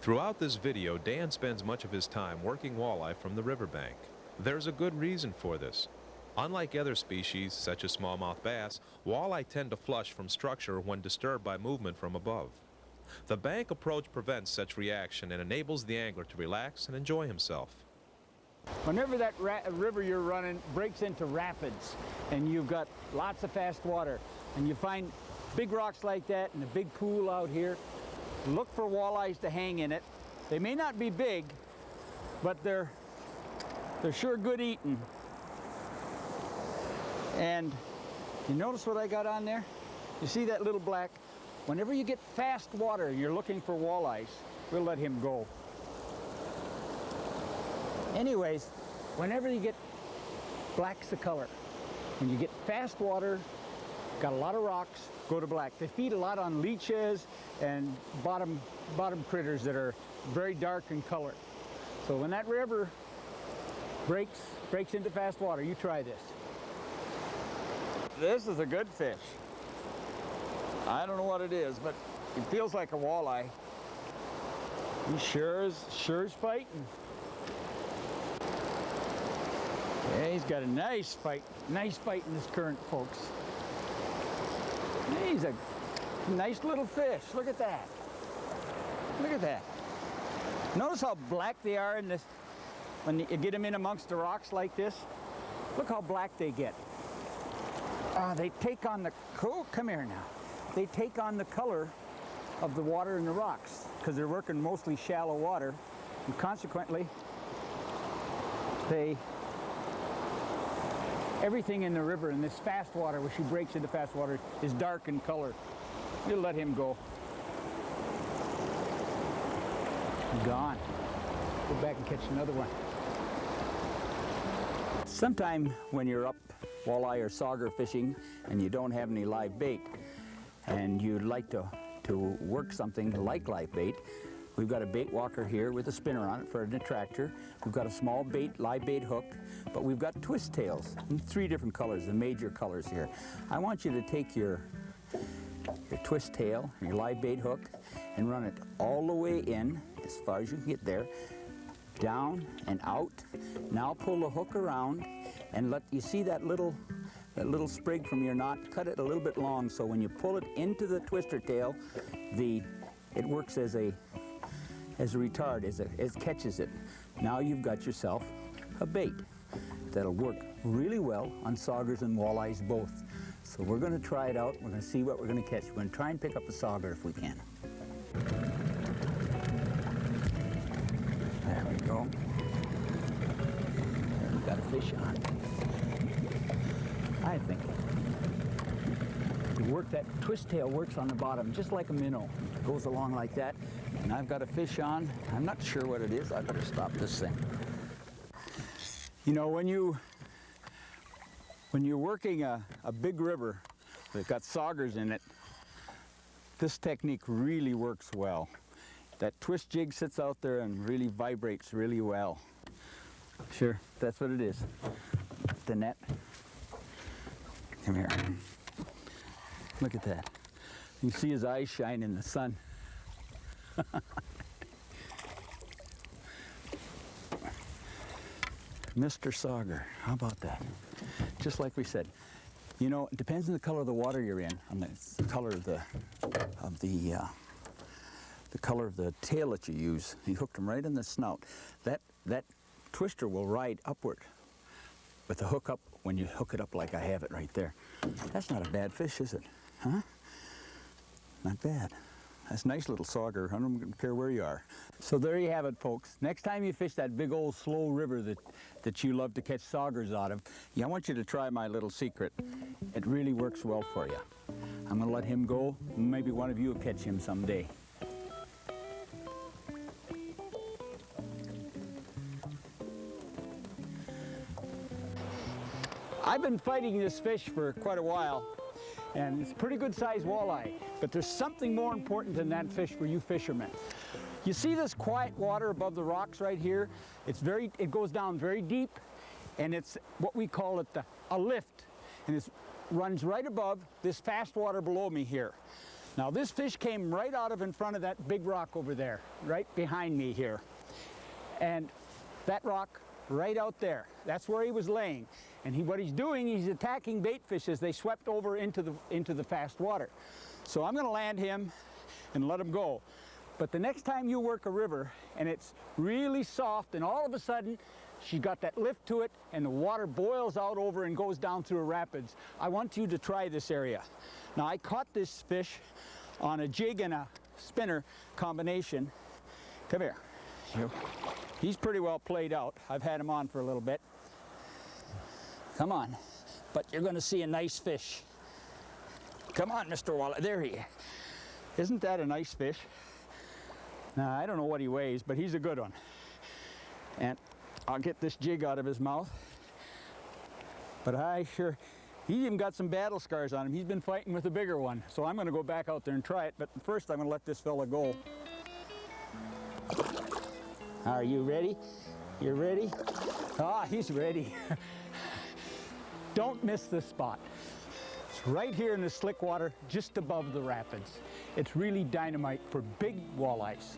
Throughout this video, Dan spends much of his time working walleye from the riverbank. There's a good reason for this. Unlike other species, such as smallmouth bass, walleye tend to flush from structure when disturbed by movement from above. The bank approach prevents such reaction and enables the angler to relax and enjoy himself. Whenever that river you're running breaks into rapids and you've got lots of fast water and you find big rocks like that and a big pool out here, look for walleyes to hang in it. They may not be big, but they're sure good eating. And you notice what I got on there? You see that little black? Whenever you get fast water, you're looking for walleyes, we'll let him go. Anyways, whenever you get black's the color. When you get fast water, got a lot of rocks, go to black. They feed a lot on leeches and bottom critters that are very dark in color. So when that river breaks into fast water, you try this. This is a good fish. I don't know what it is, but it feels like a walleye. He sure is fighting. Yeah, he's got a nice fight in this current, folks. He's a nice little fish. Look at that. Look at that. Notice how black they are in this, when you get them in amongst the rocks like this. Look how black they get. They take on the, oh, come here now. They take on the color of the water in the rocks because they're working mostly shallow water, and consequently, everything in the river in this fast water, where she breaks into fast water, is dark in color. You'll let him go. Gone. Go back and catch another one. Sometime when you're up walleye or sauger fishing and you don't have any live bait and you'd like to work something like live bait, we've got a bait walker here with a spinner on it for an attractor. We've got a small live bait hook, but we've got twist tails in 3 different colors, the major colors here. I want you to take your twist tail, your live bait hook, and run it all the way in, as far as you can get there, down and out. Now pull the hook around and you see that little sprig from your knot, cut it a little bit long so when you pull it into the twister tail, it works as a retard, as catches it. Now you've got yourself a bait that'll work really well on saugers and walleyes both. So we're going to try it out. We're going to see what we're going to catch. We're going to try and pick up a sauger if we can. There we go. There, we've got a fish on. I think that twist tail works on the bottom just like a minnow. It goes along like that. And I've got a fish on. I'm not sure what it is. I better stop this thing. You know, when you're working a big river that's got saugers in it, this technique really works well. That twist jig sits out there and really vibrates really well. Sure, that's what it is. The net. Come here. Look at that. You can see his eyes shine in the sun. Mr. Sauger, how about that? Just like we said, you know, it depends on the color of the water you're in, on the color of the color of the tail that you use. You hooked them right in the snout. That twister will ride upward with the hook up when you hook it up like I have it right there. That's not a bad fish, is it? Huh? Not bad. That's a nice little sauger. I don't care where you are. So there you have it, folks. Next time you fish that big old slow river that you love to catch saugers out of, I want you to try my little secret. It really works well for you. I'm going to let him go. Maybe one of you will catch him someday. I've been fighting this fish for quite a while, and it's a pretty good sized walleye, but there's something more important than that fish for you fishermen. You see this quiet water above the rocks right here? It goes down very deep, and it's what we call it a lift, and it runs right above this fast water below me here. Now this fish came right out of in front of that big rock over there, right behind me here. And that rock right out there, that's where he was laying. And what he's doing, he's attacking bait fish as they swept over into the fast water. So I'm gonna land him and let him go. But the next time you work a river and it's really soft and all of a sudden she's got that lift to it and the water boils out over and goes down through a rapids, I want you to try this area. Now I caught this fish on a jig and a spinner combination. Come here. He's pretty well played out. I've had him on for a little bit. Come on. But you're going to see a nice fish. Come on, Mr. Walleye. There he is. Isn't that a nice fish? Now, I don't know what he weighs, but he's a good one. And I'll get this jig out of his mouth. But he even got some battle scars on him. He's been fighting with a bigger one. So I'm going to go back out there and try it. But first, I'm going to let this fella go. Are you ready? You ready? Ah, he's ready. Don't miss this spot. It's right here in the slick water, just above the rapids. It's really dynamite for big walleyes.